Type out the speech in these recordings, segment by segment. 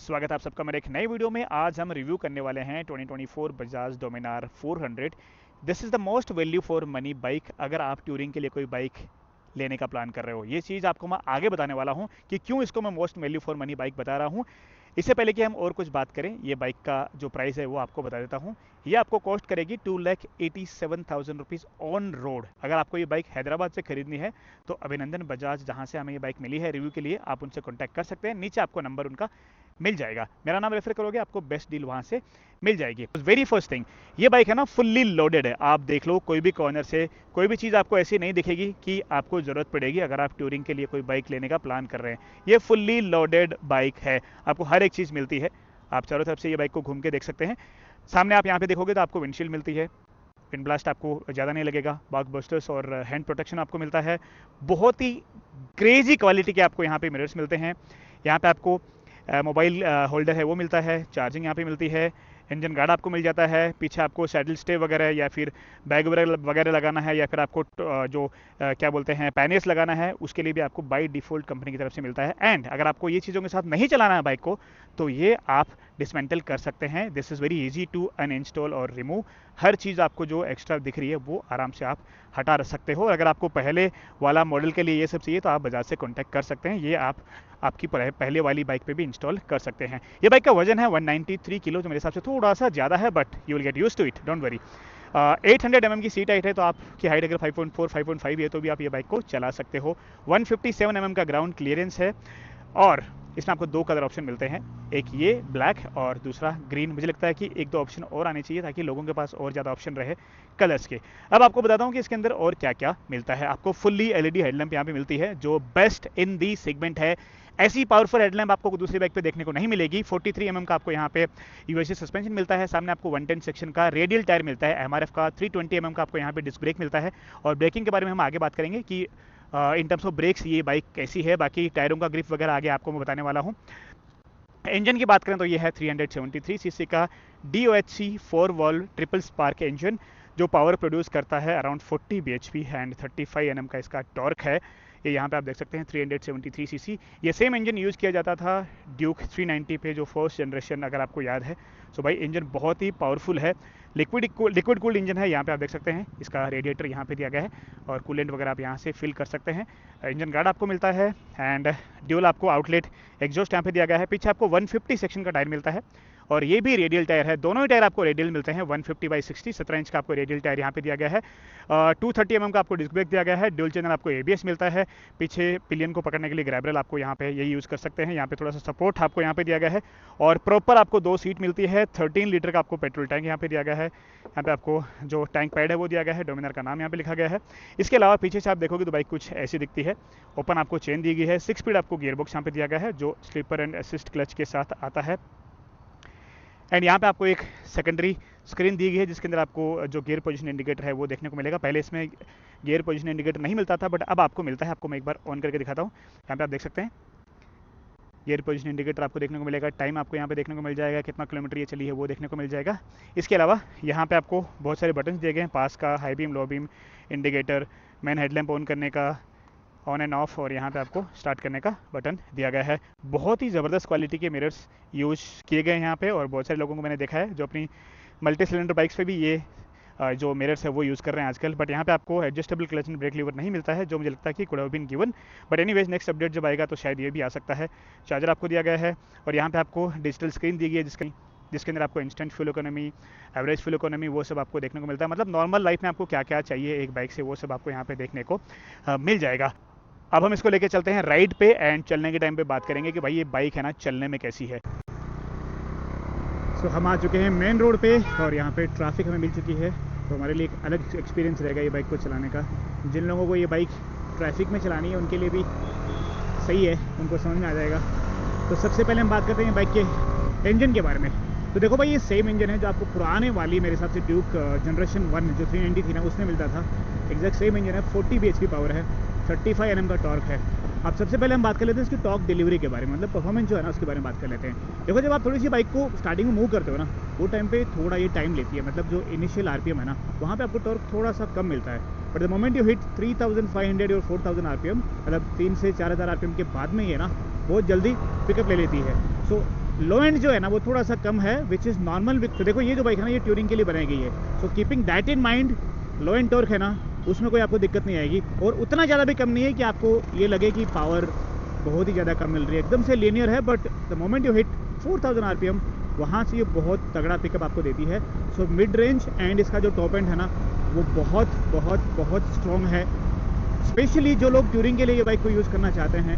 स्वागत है आप सबका मेरे एक नई वीडियो में। आज हम रिव्यू करने वाले हैं 2024 Bajaj Dominar 400। This is the most value for money bike अगर आप टूरिंग के लिए कोई बाइक लेने का प्लान कर रहे हो। ये चीज़ आपको मैं आगे बताने वाला हूँ कि क्यों इसको मैं most value for money bike बता रहा हूँ। इससे पहले कि हम और कुछ बात करें, ये बाइक का जो प्राइस है वो आपको बता देता हूँ। ये आपको कॉस्ट करेगी 2,87,000 रुपीज़ ऑन रोड। अगर आपको ये बाइक हैदराबाद से खरीदनी है तो अभिनंदन बजाज, जहाँ से हमें ये बाइक मिली है रिव्यू के लिए, आप उनसे कॉन्टैक्ट कर सकते हैं। नीचे आपको नंबर उनका मिल जाएगा, मेरा नाम रेफर करोगे आपको बेस्ट डील वहाँ से मिल जाएगी। वेरी फर्स्ट थिंग, ये बाइक है ना फुल्ली लोडेड है। आप देख लो, कोई भी कॉर्नर से कोई भी चीज़ आपको ऐसी नहीं दिखेगी कि आपको ज़रूरत पड़ेगी अगर आप टूरिंग के लिए कोई बाइक लेने का प्लान कर रहे हैं। ये फुल्ली लोडेड बाइक है, आपको हर एक चीज़ मिलती है। आप चारों तरफ से ये बाइक को घूम के देख सकते हैं। सामने आप यहाँ पे देखोगे तो आपको विंडशील्ड मिलती है, विंड ब्लास्ट आपको ज़्यादा नहीं लगेगा, बग बस्टर्स और हैंड प्रोटेक्शन आपको मिलता है। बहुत ही क्रेजी क्वालिटी के आपको यहाँ पे मिरर्स मिलते हैं। यहाँ पे आपको मोबाइल होल्डर है वो मिलता है, चार्जिंग यहाँ पे मिलती है, इंजन गार्ड आपको मिल जाता है। पीछे आपको सैडल स्टे वगैरह या फिर बैग वगैरह लगाना है या फिर आपको जो क्या बोलते हैं पैनेस लगाना है, उसके लिए भी आपको बाय डिफ़ॉल्ट कंपनी की तरफ से मिलता है। एंड अगर आपको ये चीज़ों के साथ नहीं चलाना है बाइक को, तो ये आप डिसमेंटल कर सकते हैं। This is very easy to uninstall और रिमूव। हर चीज़ आपको जो एक्स्ट्रा दिख रही है वो आराम से आप हटा सकते हो। अगर आपको पहले वाला मॉडल के लिए ये सब चाहिए तो आप बजाज से कॉन्टैक्ट कर सकते हैं। ये आप आपकी पहले वाली बाइक पे भी इंस्टॉल कर सकते हैं। ये बाइक का वजन है 193 किलो, जो मेरे हिसाब से थोड़ा सा ज़्यादा है, but you will get used to it, don't worry. 800 mm की सीट हाइट है, तो आपकी हाइट अगर 5.4 5.5 है तो भी आप ये बाइक को चला सकते हो। 157 mm का ग्राउंड क्लियरेंस है और इसमें आपको दो कलर ऑप्शन मिलते हैं, एक ये ब्लैक और दूसरा ग्रीन। मुझे लगता है कि एक दो ऑप्शन और आने चाहिए ताकि लोगों के पास और ज़्यादा ऑप्शन रहे कलर्स के। अब आपको बताता हूँ कि इसके अंदर और क्या क्या मिलता है। आपको फुल्ली एलईडी हेडलैम्प यहाँ पे मिलती है जो बेस्ट इन दी सेगमेंट है। ऐसी पावरफुल हेडलैम्प आपको दूसरी बाइक पे देखने को नहीं मिलेगी। 43 mm का आपको यहाँ पे यूएसए सस्पेंशन मिलता है। सामने आपको 110 सेक्शन का रेडियल टायर मिलता है एमआरएफ का। 320 mm का आपको यहाँ पे डिस्क ब्रेक मिलता है। और ब्रेकिंग के बारे में हम आगे बात करेंगे कि इन टर्म्स ऑफ ब्रेक्स ये बाइक कैसी है। बाकी टायरों का ग्रिप वगैरह आगे आपको मैं बताने वाला हूँ। इंजन की बात करें तो ये है 373 सीसी का DOHC 4 valve triple spark engine, जो पावर प्रोड्यूस करता है अराउंड 40 bhp एंड 35 Nm का इसका टॉर्क है। ये यहाँ पे आप देख सकते हैं 373 सीसी। ये सेम इंजन यूज़ किया जाता था ड्यूक 390 पे, जो फर्स्ट जनरेशन अगर आपको याद है। सो भाई इंजन बहुत ही पावरफुल है। लिक्विड कूल्ड इंजन है, यहाँ पे आप देख सकते हैं। इसका रेडिएटर यहाँ पे दिया गया है और कूलेंट वगैरह आप यहाँ से फिल कर सकते हैं। इंजन गार्ड आपको मिलता है एंड ड्यूल आपको आउटलेट एग्जॉस्ट यहाँ पे दिया गया है। पीछे आपको 150 सेक्शन का टायर मिलता है और ये भी रेडियल टायर है। दोनों ही टायर आपको रेडियल मिलते हैं। 150/60 17 इंच का आपको रेडियल टायर यहाँ पे दिया गया है। 230 mm का आपको डिस्क ब्रेक दिया गया है। ड्यूल चैनल आपको ABS मिलता है। पीछे पिलियन को पकड़ने के लिए ग्रैब रेल आपको यहाँ पे ये यूज़ कर सकते हैं। यहाँ पे थोड़ा सा सपोर्ट आपको यहाँ पे दिया गया है और प्रॉपर आपको 2 सीट मिलती है। 13 लीटर का आपको पेट्रोल टैंक यहाँ पे दिया गया है। यहाँ पे आपको जो टैंक पैड है वो दिया गया है, डोमिनार का नाम यहाँ पे लिखा गया है। इसके अलावा पीछे से आप देखोगे तो बाइक कुछ ऐसी दिखती है। ओपन आपको चेन दी गई है। 6 स्पीड आपको गियर बॉक्स यहाँ पे दिया गया है जो स्लीपर एंड असिस्ट क्लच के साथ आता है। एंड यहाँ पे आपको एक सेकेंडरी स्क्रीन दी गई है जिसके अंदर आपको जो गियर पोजीशन इंडिकेटर है वो देखने को मिलेगा। पहले इसमें गियर पोजीशन इंडिकेटर नहीं मिलता था, बट अब आपको मिलता है। आपको मैं एक बार ऑन करके दिखाता हूँ। यहाँ पे आप देख सकते हैं गियर पोजीशन इंडिकेटर आपको देखने को मिलेगा। टाइम आपको यहाँ पे देखने को मिल जाएगा, कितना किलोमीटर ये चली है वो देखने को मिल जाएगा। इसके अलावा यहाँ पे आपको बहुत सारे बटन दिए गए हैं, पास का, high beam, low beam, indicator, main headlamp on करने का, ऑन एंड ऑफ, और यहाँ पे आपको स्टार्ट करने का बटन दिया गया है। बहुत ही ज़बरदस्त क्वालिटी के मिरर्स यूज किए गए हैं यहाँ पे और बहुत सारे लोगों को मैंने देखा है जो अपनी मल्टी सिलेंडर बाइक्स पे भी ये जो मिरर्स है वो यूज़ कर रहे हैं आजकल। बट यहाँ पे आपको adjustable clutch and brake lever नहीं मिलता है, जो मुझे लगता है कि could have been given. But anyways next update जब आएगा तो शायद ये भी आ सकता है। चार्जर आपको दिया गया है और यहाँ पे आपको डिजिटल स्क्रीन दी गई है जिसके अंदर आपको instant fuel economy, average fuel economy, वो सब आपको देखने को मिलता है। मतलब नॉर्मल लाइफ में आपको क्या क्या चाहिए एक बाइक से वो सब आपको यहाँ पे देखने को मिल जाएगा। अब हम इसको लेके चलते हैं राइड पे एंड चलने के टाइम पे बात करेंगे कि भाई ये बाइक है ना चलने में कैसी है। सो हम आ चुके हैं मेन रोड पे और यहाँ पे ट्रैफिक हमें मिल चुकी है, तो हमारे लिए एक अलग एक्सपीरियंस रहेगा ये बाइक को चलाने का। जिन लोगों को ये बाइक ट्रैफिक में चलानी है उनके लिए भी सही है, उनको समझ में आ जाएगा। तो सबसे पहले हम बात करते हैं बाइक के इंजन के बारे में। तो देखो भाई ये सेम इंजन है जो आपको पुराने वाली मेरे हिसाब से ड्यूक जनरेशन 1 जो 390 थी ना उसमें मिलता था। एग्जैक्ट सेम इंजन है। 40 bhp पावर है, 35 Nm का टॉर्क है। अब सबसे पहले हम बात कर लेते हैं इसकी टॉर्क डिलीवरी के बारे में, मतलब परफॉर्मेंस जो है ना उसके बारे में बात कर लेते हैं। देखो जब आप थोड़ी सी बाइक को स्टार्टिंग में मूव करते हो ना वो टाइम पे थोड़ा ये टाइम लेती है, मतलब जो इनिशियल RPM है ना वहाँ पे आपको टॉर्क थोड़ा सा कम मिलता है। But the moment you hit 3500 और 4000 RPM, मतलब 3 से 4000 RPM के बाद में ये ना बहुत जल्दी पिकअप ले लेती है। सो लो एंड जो है ना वो थोड़ा सा कम है, विच इज़ नॉर्मल। तो देखो ये जो बाइक है ना ये ट्यूरिंग के लिए बनाई गई है, so keeping that in mind low and torque है ना उसमें कोई आपको दिक्कत नहीं आएगी, और उतना ज़्यादा भी कम नहीं है कि आपको ये लगे कि पावर बहुत ही ज़्यादा कम मिल रही है, एकदम से लीनियर है। But the moment you hit 4000 RPM वहाँ से ये बहुत तगड़ा पिकअप आपको देती है। सो मिड रेंज एंड इसका जो टॉप एंड है ना वो बहुत बहुत बहुत स्ट्रॉन्ग है। स्पेशली जो लोग टूरिंग के लिए ये बाइक को यूज़ करना चाहते हैं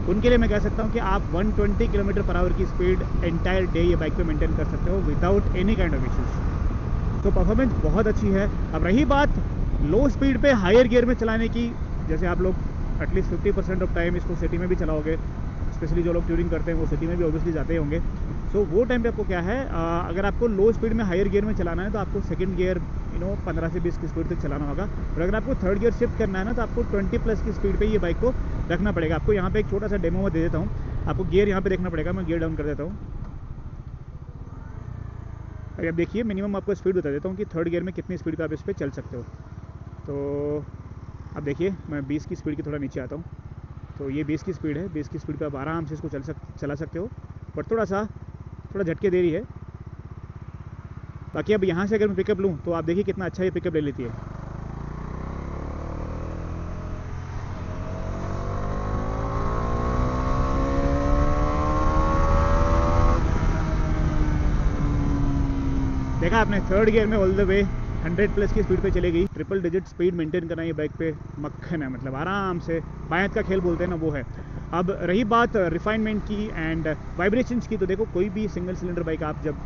उनके लिए मैं कह सकता हूँ कि आप 120 km/h की स्पीड एंटायर डे ये बाइक पे मेंटेन कर सकते हो without any kind of issues. तो परफॉर्मेंस बहुत अच्छी है। अब रही बात लो स्पीड पे हायर गियर में चलाने की, जैसे आप लोग एटलीस्ट 50% ऑफ टाइम इसको सिटी में भी चलाओगे, स्पेशली जो लोग टूरिंग करते हैं वो सिटी में भी ऑब्वियसली जाते होंगे। सो वो टाइम पे आपको क्या है, अगर आपको लो स्पीड में हायर गियर में चलाना है तो आपको सेकंड गियर 15 से 20 की स्पीड तक चलाना होगा, और अगर आपको थर्ड गियर शिफ्ट करना है ना तो आपको 20+ की स्पीड पे ये बाइक को रखना पड़ेगा। आपको यहाँ पे एक छोटा सा डेमो में दे देता हूँ, आपको गियर यहाँ पे देखना पड़ेगा। मैं गियर डाउन कर देता हूँ। अभी आप देखिए मिनिमम आपको स्पीड बता देता हूँ कि थर्ड गियर में कितनी स्पीड पे आप इस पर चल सकते हो। तो अब देखिए मैं 20 की स्पीड की थोड़ा नीचे आता हूँ, तो ये 20 की स्पीड है। 20 की स्पीड पे आप आराम से इसको चला सकते हो, पर थोड़ा झटके दे रही है। बाकी अब यहाँ से अगर मैं पिकअप लूँ तो आप देखिए कितना अच्छा ये पिकअप ले लेती है। देखा आपने, थर्ड गियर में ऑल द वे 100+ की स्पीड पे चलेगी। ट्रिपल डिजिट स्पीड मेंटेन करना ये बाइक पे मक्खन है, मतलब आराम से बायत का खेल बोलते हैं ना वो है। अब रही बात रिफाइनमेंट की एंड वाइब्रेशंस की, तो देखो कोई भी सिंगल सिलेंडर बाइक आप जब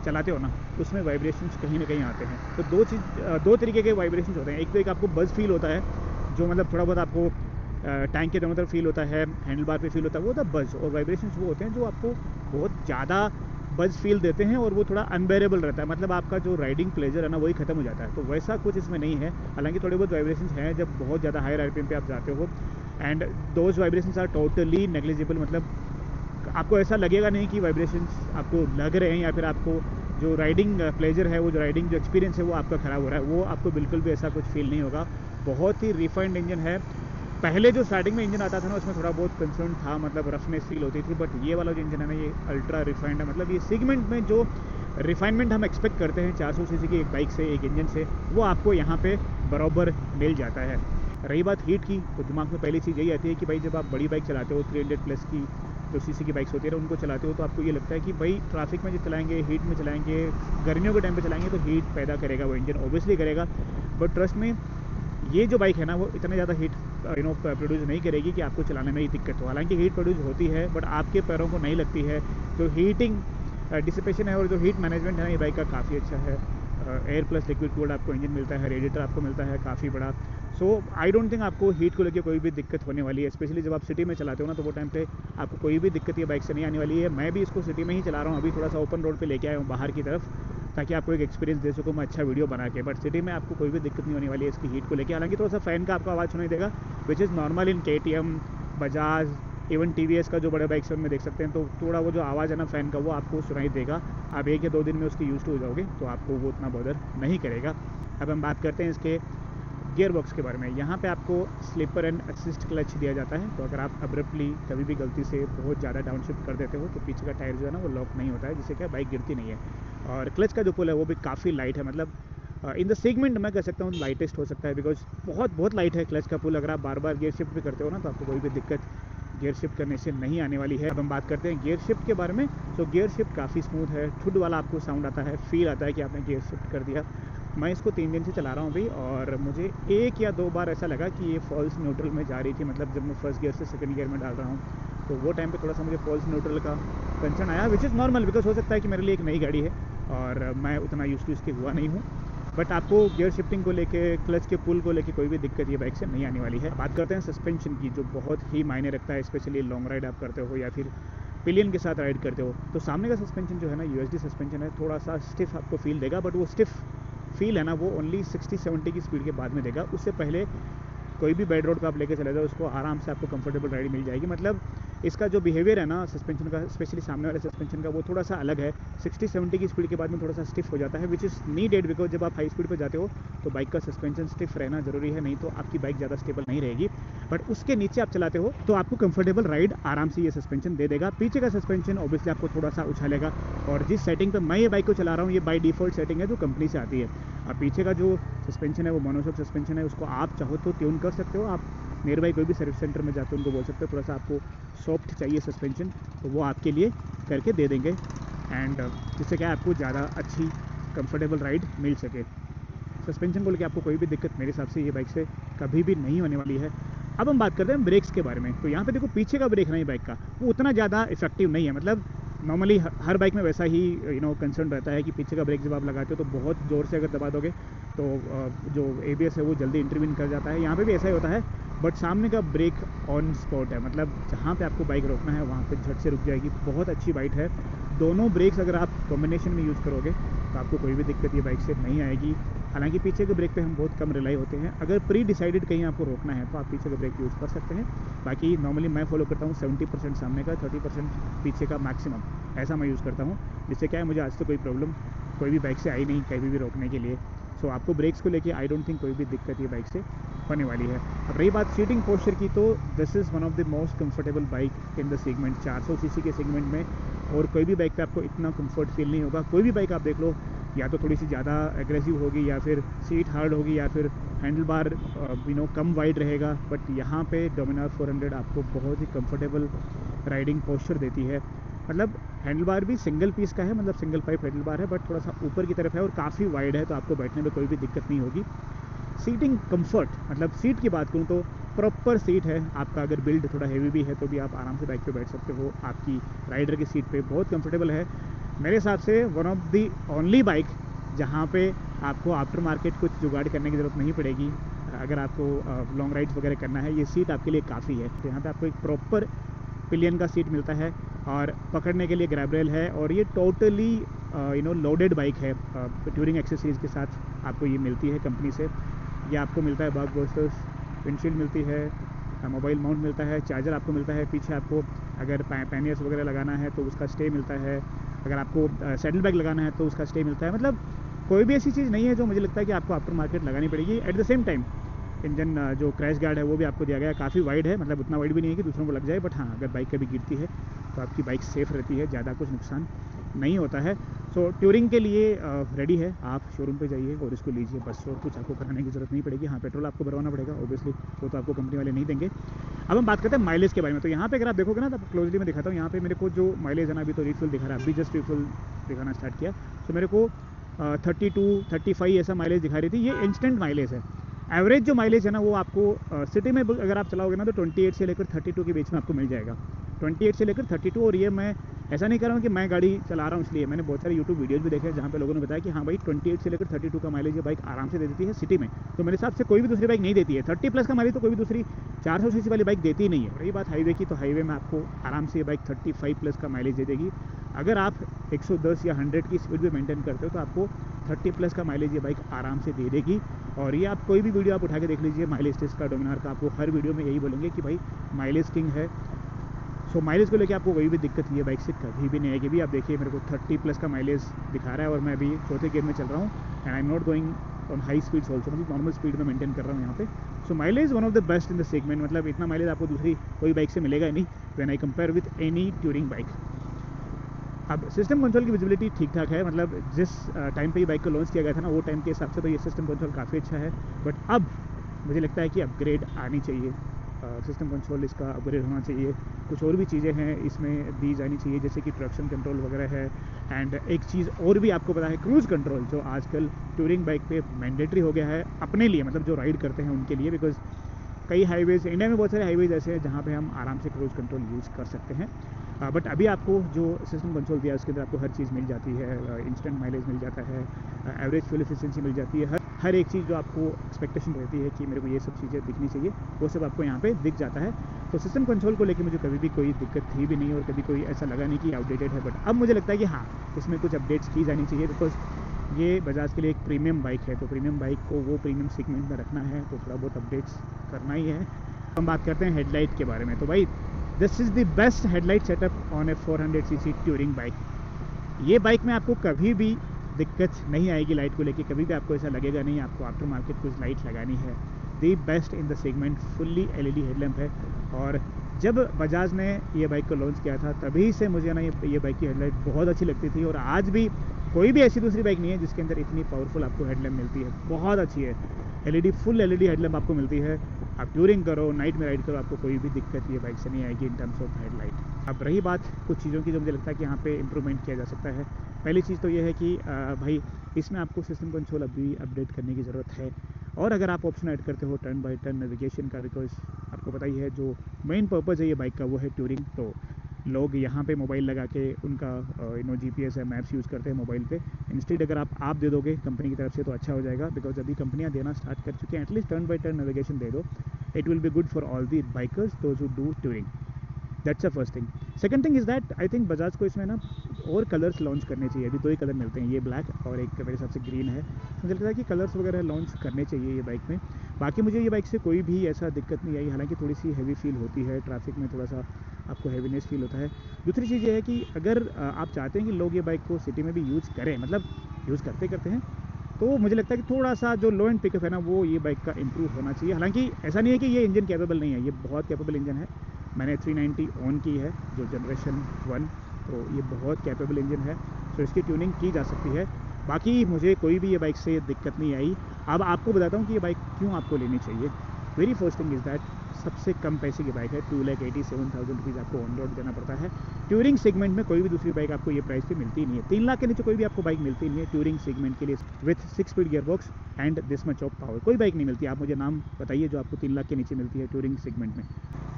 चलाते हो ना उसमें वाइब्रेशंस कहीं ना कहीं आते हैं। तो दो तरीके के वाइब्रेशंस होते हैं। एक तो एक आपको बज़ फील होता है, जो मतलब थोड़ा बहुत आपको टैंक के दोनों तरफ फील होता है, हैंडल बार पे फील होता है, वो होता है बज़। और वाइब्रेशंस वो होते हैं जो आपको बहुत ज़्यादा बज़ फील देते हैं और वो थोड़ा अनबेरेबल रहता है, मतलब आपका जो राइडिंग प्लेजर है ना वही ख़त्म हो जाता है। तो वैसा कुछ इसमें नहीं है, हालांकि थोड़े बहुत वाइब्रेशंस हैं जब बहुत ज़्यादा हाई RPM पे आप जाते हो, and those vibrations are totally negligible. मतलब आपको ऐसा लगेगा नहीं कि वाइब्रेशंस आपको लग रहे हैं या फिर आपको जो राइडिंग प्लेजर है, वो जो राइडिंग जो एक्सपीरियंस है वो आपका ख़राब हो रहा है, वो आपको बिल्कुल भी ऐसा कुछ फील नहीं होगा। बहुत ही रिफाइंड इंजन है। पहले जो स्टार्टिंग में इंजन आता था ना उसमें थोड़ा बहुत कंसर्न था, मतलब रफनेस फील होती थी, बट ये वाला जो इंजन है ना ये अल्ट्रा रिफाइंड है। मतलब ये सेगमेंट में जो रिफाइनमेंट हम एक्सपेक्ट करते हैं 400 सीसी की एक बाइक से, एक इंजन से, वो आपको यहाँ पे बराबर मिल जाता है। रही बात हीट की, तो दिमाग में पहली चीज़ यही आती है कि भाई जब आप बड़ी बाइक चलाते हो 300+ की जो सीसी की बाइक्स होती है उनको चलाते हो, तो आपको ये लगता है कि भाई ट्रैफिक में जब चलाएंगे, हीट में चलाएंगे, गर्मियों के टाइम पे चलाएंगे तो हीट पैदा करेगा वो इंजन, ऑब्वियसली करेगा। बट ट्रस्ट में ये जो बाइक है ना वो इतना ज़्यादा हीट प्रोड्यूस नहीं करेगी कि आपको चलाने में ही दिक्कत हो। हालांकि हीट प्रोड्यूस होती है बट आपके पैरों को नहीं लगती है। जो हीटिंग डिसिपेशन है और जो हीट मैनेजमेंट है ना ये बाइक का काफ़ी अच्छा है। एयर प्लस लिक्विड कूल्ड आपको इंजन मिलता है, रेडिएटर आपको मिलता है काफ़ी बड़ा। सो आई डोंट थिंक आपको हीट को लेकर कोई भी दिक्कत होने वाली है, स्पेशली जब आप सिटी में चलाते हो ना तो वो टाइम पे आपको कोई भी दिक्कत ये बाइक से नहीं आने वाली है। मैं भी इसको सिटी में ही चला रहा हूँ, अभी थोड़ा सा ओपन रोड पे लेके आया हूँ बाहर की तरफ, ताकि आपको एक एक्सपीरियंस दे सकूँ मैं अच्छा वीडियो बना के। बट सिटी में आपको कोई भी दिक्कत नहीं होने वाली है इसकी हीट को लेकर। हालांकि थोड़ा सा फ़ैन का आपको आवाज़ सुनाई देगा, which is normal in KTM, Bajaj, even TVS का जो बड़े बाइक्स में देख सकते हैं, तो थोड़ा वो जो आवाज़ है ना फ़ैन का वो आपको सुनाई देगा। आप 1 या 2 दिन में उसकी यूज़ हो जाओगे तो आपको वो उतना बॉदर नहीं करेगा। अब हम बात करते हैं इसके गियर बॉक्स के बारे में। यहाँ पे आपको स्लीपर एंड असिस्ट क्लच दिया जाता है, तो अगर आप अब्रप्टली कभी भी गलती से बहुत ज़्यादा डाउनशिफ्ट कर देते हो तो पीछे का टायर जो है ना वो लॉक नहीं होता है, जिससे क्या बाइक गिरती नहीं है। और क्लच का जो पुल है वो भी काफ़ी लाइट है, मतलब इन द सेगमेंट मैं कह सकता हूँ लाइटेस्ट हो सकता है, बिकॉज बहुत लाइट है क्लच का पुल। अगर आप बार बार गियर शिफ्ट भी करते हो ना तो आपको कोई भी दिक्कत गियर शिफ्ट करने से नहीं आने वाली है। अब हम बात करते हैं गियर शिफ्ट के बारे में। तो गियर शिफ्ट काफ़ी स्मूथ है, ठुड वाला आपको साउंड आता है, फील आता है कि आपने गियर शिफ्ट कर दिया। मैं इसको 3 दिन से चला रहा हूँ अभी, और मुझे 1 या 2 बार ऐसा लगा कि ये फॉल्स न्यूट्रल में जा रही थी, मतलब जब मैं फर्स्ट गियर से सेकंड गियर में डाल रहा हूँ तो वो टाइम पे थोड़ा सा मुझे फॉल्स न्यूट्रल का कंसर्न आया, विच इज़ नॉर्मल, बिकॉज हो सकता है कि मेरे लिए एक नई गाड़ी है और मैं उतना यूज़ टू इसके हुआ नहीं हूँ। बट आपको गियर शिफ्टिंग को लेके, क्लच के पुल को लेके कोई भी दिक्कत ये बाइक से नहीं आने वाली है। बात करते हैं सस्पेंशन की, जो बहुत ही मायने रखता है, स्पेशली लॉन्ग राइड आप करते हो या फिर पिलियन के साथ राइड करते हो। तो सामने का सस्पेंशन जो है ना USD सस्पेंशन है, थोड़ा सा स्टिफ आपको फील देगा, बट वो स्टिफ फील है ना वो ओनली 60-70 की स्पीड के बाद में देगा। उससे पहले कोई भी बेड रोड पर आप लेके चले जाओ उसको आराम से आपको कंफर्टेबल राइड मिल जाएगी। मतलब इसका जो बिहेवियर है ना सस्पेंशन का, स्पेशली सामने वाले सस्पेंशन का, वो थोड़ा सा अलग है। 60-70 की स्पीड के बाद में थोड़ा सा स्टिफ हो जाता है, विच इज़ नीडेड, बिकॉज जब आप हाई स्पीड पर जाते हो तो बाइक का सस्पेंशन स्टिफ रहना ज़रूरी है, नहीं तो आपकी बाइक ज़्यादा स्टेबल नहीं रहेगी। बट उसके नीचे आप चलाते हो तो आपको कंफर्टेबल राइड आराम से ये सस्पेंशन दे देगा। पीछे का सस्पेंशन ऑब्वियसली आपको थोड़ा सा उछालेगा, और जिस सेटिंग पर मैं ये बाइक को चला रहा हूँ ये बाई डिफ़ॉल्ट सेटिंग है जो कंपनी से आती है। अब पीछे का जो सस्पेंशन है वो मोनोशॉक सस्पेंशन है, उसको आप चाहो तो ट्यून कर सकते हो। आप नियर बाई कोई भी सर्विस सेंटर में जाकर उनको बोल सकते हो थोड़ा सा आपको सॉफ्ट चाहिए सस्पेंशन, तो वो आपके लिए करके दे देंगे, एंड जिससे क्या आपको ज़्यादा अच्छी कंफर्टेबल राइड मिल सके। सस्पेंशन को लेकर आपको कोई भी दिक्कत मेरे हिसाब से ये बाइक से कभी भी नहीं होने वाली है। अब हम बात करते हैं ब्रेक्स के बारे में। तो यहाँ पे देखो पीछे का ब्रेक नहीं बाइक का वो उतना ज़्यादा इफेक्टिव नहीं है, मतलब नॉर्मली हर बाइक में वैसा ही कंसर्न रहता है कि पीछे का ब्रेक जब आप लगाते हो तो बहुत ज़ोर से अगर दबा दोगे तो जो ABS है वो जल्दी इंटरवीन कर जाता है। यहाँ पे भी ऐसा ही होता है, बट सामने का ब्रेक ऑन स्पॉट है, मतलब जहाँ पे आपको बाइक रोकना है वहाँ पे झट से रुक जाएगी। बहुत अच्छी बाइक है। दोनों ब्रेक्स अगर आप कॉम्बिनेशन में यूज़ करोगे तो आपको कोई भी दिक्कत ये बाइक से नहीं आएगी। हालांकि पीछे के ब्रेक पे हम बहुत कम रिलाई होते हैं, अगर प्री डिसाइडेड कहीं आपको रोकना है तो आप पीछे का ब्रेक यूज़ कर सकते हैं। बाकी नॉर्मली मैं फॉलो करता हूँ 70% सामने का, 30% पीछे का मैक्सिमम, ऐसा मैं यूज़ करता हूँ, जिससे क्या है मुझे आज तो कोई प्रॉब्लम कोई भी बाइक से आई नहीं कहीं भी रोकने के लिए। सो आपको ब्रेक्स को लेके आई डोंट थिंक कोई भी दिक्कत ये बाइक से होने वाली है। अब रही बात सीटिंग पोस्चर की, तो this is one of the most comfortable bike in the segment 400 CC के सेगमेंट में, और कोई भी बाइक पे आपको इतना कंफर्ट फील नहीं होगा। कोई भी बाइक आप देख लो, या तो थोड़ी सी ज़्यादा एग्रेसिव होगी, या फिर सीट हार्ड होगी, या फिर हैंडल बार कम वाइड रहेगा, बट यहाँ पे डोमिनार 400 आपको बहुत ही कंफर्टेबल राइडिंग पोस्चर देती है। मतलब हैंडल बार भी सिंगल पीस का है, मतलब सिंगल पाइप हैंडल बार है, बट थोड़ा सा ऊपर की तरफ है और काफ़ी वाइड है, तो आपको बैठने में कोई भी दिक्कत नहीं होगी। सीटिंग कंफर्ट, मतलब सीट की बात करूँ तो प्रॉपर सीट है। आपका अगर बिल्ड थोड़ा हेवी भी है तो भी आप आराम से बाइक पे बैठ सकते हो। आपकी राइडर की सीट पे बहुत कंफर्टेबल है। मेरे हिसाब से one of the only bike जहाँ पे आपको आफ्टर मार्केट कुछ जुगाड़ करने की ज़रूरत नहीं पड़ेगी। अगर आपको लॉन्ग राइड्स वगैरह करना है, ये सीट आपके लिए काफ़ी है। तो यहाँ पे आपको एक प्रॉपर पिलियन का सीट मिलता है, और पकड़ने के लिए ग्रैब रेल है, और ये टोटली लोडेड बाइक है। टूरिंग एक्सेसरीज़ के साथ आपको ये मिलती है कंपनी से। ये आपको मिलता है बग बस्टर्स, विंडशील्ड मिलती है, मोबाइल माउंट मिलता है, चार्जर आपको मिलता है। पीछे आपको अगर पैनियर्स वगैरह लगाना है तो उसका स्टे मिलता है। अगर आपको सैडल बैग लगाना है तो उसका स्टे मिलता है। मतलब कोई भी ऐसी चीज़ नहीं है जो मुझे लगता है कि आपको आफ्टर मार्केट लगानी पड़ेगी। At the same time engine जो क्रैश गार्ड है वो भी आपको दिया गया है, काफ़ी वाइड है, मतलब उतना वाइड भी नहीं है कि दूसरों को लग जाए, बट हाँ अगर बाइक कभी गिरती है तो आपकी बाइक सेफ़ रहती है, ज़्यादा कुछ नुकसान नहीं होता है। सो ट्यूरिंग के लिए रेडी है। आप शोरूम पे जाइए और इसको लीजिए, बस और कुछ आपको कराने की ज़रूरत नहीं पड़ेगी। हाँ पेट्रोल आपको भरवाना पड़ेगा ऑब्वियसली, वो तो आपको कंपनी वाले नहीं देंगे। अब हम बात करते हैं माइलेज के बारे में। तो यहाँ पे अगर आप देखोगे ना, तो क्लोजली मैं दिखाता हूँ। यहाँ पे मेरे को जो माइलेज है ना, अभी तो रिफिल दिखा रहा है, अभी जस्ट रिफिल दिखाना स्टार्ट किया, तो मेरे को 32-35 ऐसा माइलेज दिखा रही थी। ये इंस्टेंट माइलेज है। एवरेज जो माइलेज है ना वो आपको सिटी में अगर आप चलाओगे ना तो 28 से लेकर 32 के बीच में आपको मिल जाएगा, 28 से लेकर 32। और ये मैं ऐसा नहीं कर रहा हूँ कि मैं गाड़ी चला रहा हूँ इसलिए, मैंने बहुत सारे यूट्यूब वीडियोज़ भी देखे जहाँ पे लोगों ने बताया कि हाँ भाई 28 से लेकर 32 का माइलेज ये बाइक आराम से दे देती है सिटी में। तो मेरे हिसाब से कोई भी दूसरी बाइक नहीं देती है 30 प्लस का माइलेज, तो कोई भी दूसरी 400 सीसी वाली बाइक देती ही नहीं है। रही बात हाईवे की, तो हाईवे में आपको आराम से ये बाइक 35 प्लस का माइलेज दे देगी। अगर आप 110 या 100 की स्पीड भी मेंटेन करते हो तो आपको 30 प्लस का माइलेज ये बाइक आराम से दे देगी। और ये आप कोई भी वीडियो आप उठा के देख लीजिए माइलेज टेस्ट का डोमिनार का, आपको हर वीडियो में यही बोलेंगे कि भाई माइलेज किंग है। सो माइलेज को लेकर आपको कोई भी दिक्कत ये बाइक से कभी भी नहीं आएगी। भी आप देखिए मेरे को 30 प्लस का माइलेज दिखा रहा है, और मैं अभी चौथे गियर में चल रहा हूँ, and I am not going on high speeds also, मतलब नॉर्मल स्पीड में मेंटेन कर रहा हूँ यहाँ पे। So mileage one of the best in the segment, मतलब इतना माइलेज आपको दूसरी कोई बाइक से मिलेगा ही नहीं when I compare with any touring bike. अब सिस्टम कंसोल की विजिबिलिटी ठीक ठाक है, मतलब जिस टाइम पे ये बाइक को लॉन्च किया गया था ना वो टाइम के हिसाब से तो ये सिस्टम कंसोल काफ़ी अच्छा है। बट अब मुझे लगता है कि अपग्रेड आनी चाहिए, सिस्टम कंसोल इसका अपग्रेड होना चाहिए। कुछ और भी चीज़ें हैं इसमें दी जानी चाहिए, जैसे कि ट्रैक्शन कंट्रोल वगैरह है। एंड एक चीज़ और भी आपको पता है, क्रूज़ कंट्रोल, जो आजकल टूरिंग बाइक पे मैंडेटरी हो गया है अपने लिए, मतलब जो राइड करते हैं उनके लिए। बिकॉज कई हाईवेज़ इंडिया में बहुत सारे हाईवेज़ ऐसे हैं जहाँ पे हम आराम से क्रूज़ कंट्रोल यूज़ कर सकते हैं। बट अभी आपको जो सिस्टम कंसोल दिया है उसके अंदर आपको हर चीज़ मिल जाती है। इंस्टेंट माइलेज मिल जाता है, एवरेज फ्यूल एफिशिएंसी मिल जाती है, हर एक चीज़ जो आपको एक्सपेक्टेशन रहती है कि मेरे को ये सब चीज़ें दिखनी चाहिए वो सब आपको यहाँ पे दिख जाता है। तो सिस्टम कंसोल को लेके मुझे कभी भी कोई दिक्कत थी भी नहीं, और कभी कोई ऐसा लगा नहीं कि आउटडेटेड है। बट अब मुझे लगता है कि हाँ इसमें कुछ अपडेट्स की जानी चाहिए, बिकॉज ये बजाज के लिए एक प्रीमियम बाइक है, तो प्रीमियम बाइक को वो प्रीमियम सेगमेंट में रखना है तो थोड़ा बहुत अपडेट्स करना ही है। हम बात करते हैं हेडलाइट के बारे में। तो भाई this is the best headlight setup on A 400cc touring bike. ये बाइक में आपको कभी भी दिक्कत नहीं आएगी लाइट को लेके, कभी भी आपको ऐसा लगेगा नहीं आपको आफ्टर मार्केट कुछ लाइट लगानी है। The best in the segment, fully LED headlamp है। और जब बजाज ने ये बाइक को लॉन्च किया था तभी से मुझे ना ये बाइक की हेडलाइट बहुत अच्छी लगती थी, और आज भी कोई भी ऐसी दूसरी बाइक नहीं है जिसके अंदर इतनी पावरफुल आपको हेडलैम्प मिलती है। बहुत अच्छी है, एलईडी, फुल एलईडी हेडलैम्प आपको मिलती है। आप टूरिंग करो, नाइट में राइड करो, आपको कोई भी दिक्कत ये बाइक से नहीं आएगी इन टर्म्स ऑफ हेडलाइट। अब रही बात कुछ चीज़ों की जो मुझे लगता है कि यहाँ पे इम्प्रूवमेंट किया जा सकता है। पहली चीज़ तो ये है कि भाई इसमें आपको सिस्टम कंट्रोल अभी अपडेट करने की ज़रूरत है। और अगर आप ऑप्शन ऐड करते हो टर्न बाय टर्न नेविगेशन का, बिकॉज आपको पता ही है जो मेन पर्पज़ है ये बाइक का वो है टूरिंग। तो लोग यहाँ पे मोबाइल लगा के उनका जीपीएस है, मैप्स यूज़ करते हैं मोबाइल पे। इंस्टेड अगर आप दे दोगे कंपनी की तरफ से तो अच्छा हो जाएगा, बिकॉज अभी कंपनियाँ देना स्टार्ट कर चुकी हैं। At least turn by turn navigation दे दो, it will be good for all the bikers those who do touring. That's a first thing. Second thing is that I think Bajaj को इसमें ना और कलर्स लॉन्च करने चाहिए। अभी दो ही कलर मिलते हैं, ये ब्लैक और एक मेरे हिसाब से ग्रीन है। मुझे लगता है कि कलर्स वगैरह लॉन्च करने चाहिए ये बाइक में। बाकी मुझे ये बाइक से कोई भी ऐसा दिक्कत नहीं आई, हालांकि थोड़ी सी हैवी फील होती है, ट्रैफिक में थोड़ा सा आपको हैवीनेस फील होता है। दूसरी चीज़ ये है कि अगर आप चाहते हैं कि लोग ये बाइक को सिटी में भी यूज़ करें, मतलब यूज़ करते हैं, तो मुझे लगता है कि थोड़ा सा जो लो एंड पिकअप है ना वो ये बाइक का इंप्रूव होना चाहिए। हालांकि ऐसा नहीं है कि ये इंजन कैपेबल नहीं है, ये बहुत कैपेबल इंजन है। मैंने 390 ऑन की है जो जनरेशन 1, तो ये बहुत कैपेबल इंजन है, तो इसकी ट्यूनिंग की जा सकती है। बाकी मुझे कोई भी ये बाइक से दिक्कत नहीं आई। अब आपको बताता हूँ कि ये बाइक क्यों आपको लेनी चाहिए। Very first thing is that सबसे कम पैसे की बाइक है, 2,87,000 रुपीज़ आपको ऑन रोड देना पड़ता है। ट्यूरिंग सेगमेंट में कोई भी दूसरी बाइक आपको ये प्राइस पे मिलती नहीं है। 3 लाख के नीचे कोई भी आपको बाइक मिलती नहीं है ट्यूरिंग सेगमेंट के लिए, with 6 speed gear box and this much of power. कोई बाइक नहीं मिलती। आप मुझे नाम बताइए जो आपको 3 लाख के नीचे मिलती है ट्यूरिंग सेगमेंट में।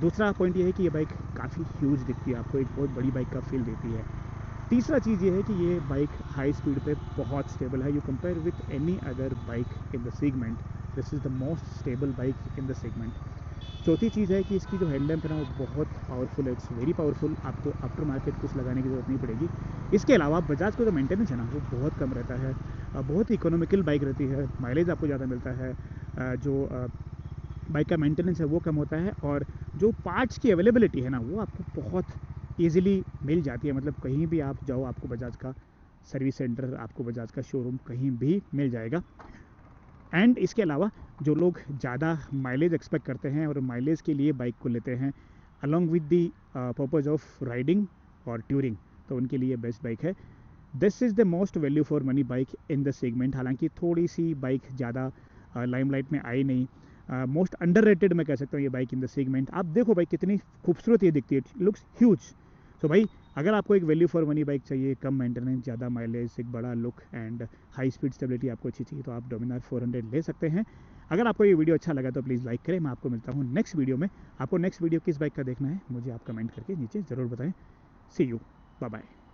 दूसरा पॉइंट ये है कि ये बाइक काफ़ी ह्यूज दिखती है, आपको एक बहुत बड़ी बाइक का फील देती है। तीसरा चीज़ ये है कि ये बाइक हाई स्पीड पे बहुत स्टेबल है। You compare with any other bike in the segment, this is the most stable bike in the segment. चौथी चीज़ है कि इसकी जो हेडलैम्प है ना वो बहुत पावरफुल है, इट्स वेरी पावरफुल। आपको आफ्टर मार्केट कुछ लगाने की ज़रूरत नहीं पड़ेगी। इसके अलावा बजाज को जो मेंटेनेंस है ना वो बहुत कम रहता है, बहुत इकोनॉमिकल बाइक रहती है, माइलेज आपको ज़्यादा मिलता है, जो बाइक का मेंटेनेंस है वो कम होता है, और जो पार्ट्स की अवेलेबिलिटी है ना वो आपको बहुत ईजिली मिल जाती है। मतलब कहीं भी आप जाओ आपको बजाज का सर्विस सेंटर, आपको बजाज का शोरूम कहीं भी मिल जाएगा। एंड इसके अलावा जो लोग ज़्यादा माइलेज एक्सपेक्ट करते हैं और माइलेज के लिए बाइक को लेते हैं along with the purpose of riding और टूरिंग, तो उनके लिए बेस्ट बाइक है। This is the most value for money bike in the segment. हालांकि थोड़ी सी बाइक ज़्यादा लाइमलाइट में आई नहीं, मोस्ट अंडररेटेड मैं कह सकता हूँ ये बाइक इन द सेगमेंट। आप देखो भाई कितनी खूबसूरत ये दिखती है, लुक्स ह्यूज। सो भाई अगर आपको एक वैल्यू फॉर मनी बाइक चाहिए, कम मेंटेनेंस, ज़्यादा माइलेज, एक बड़ा look and high speed stability आपको अच्छी चाहिए, तो आप डोमिनार 400 ले सकते हैं। अगर आपको ये वीडियो अच्छा लगा तो प्लीज़ लाइक करें। मैं आपको मिलता हूँ नेक्स्ट वीडियो में। आपको नेक्स्ट वीडियो किस बाइक का देखना है मुझे आप कमेंट करके नीचे ज़रूर बताएं। सी यू, बाय बाय।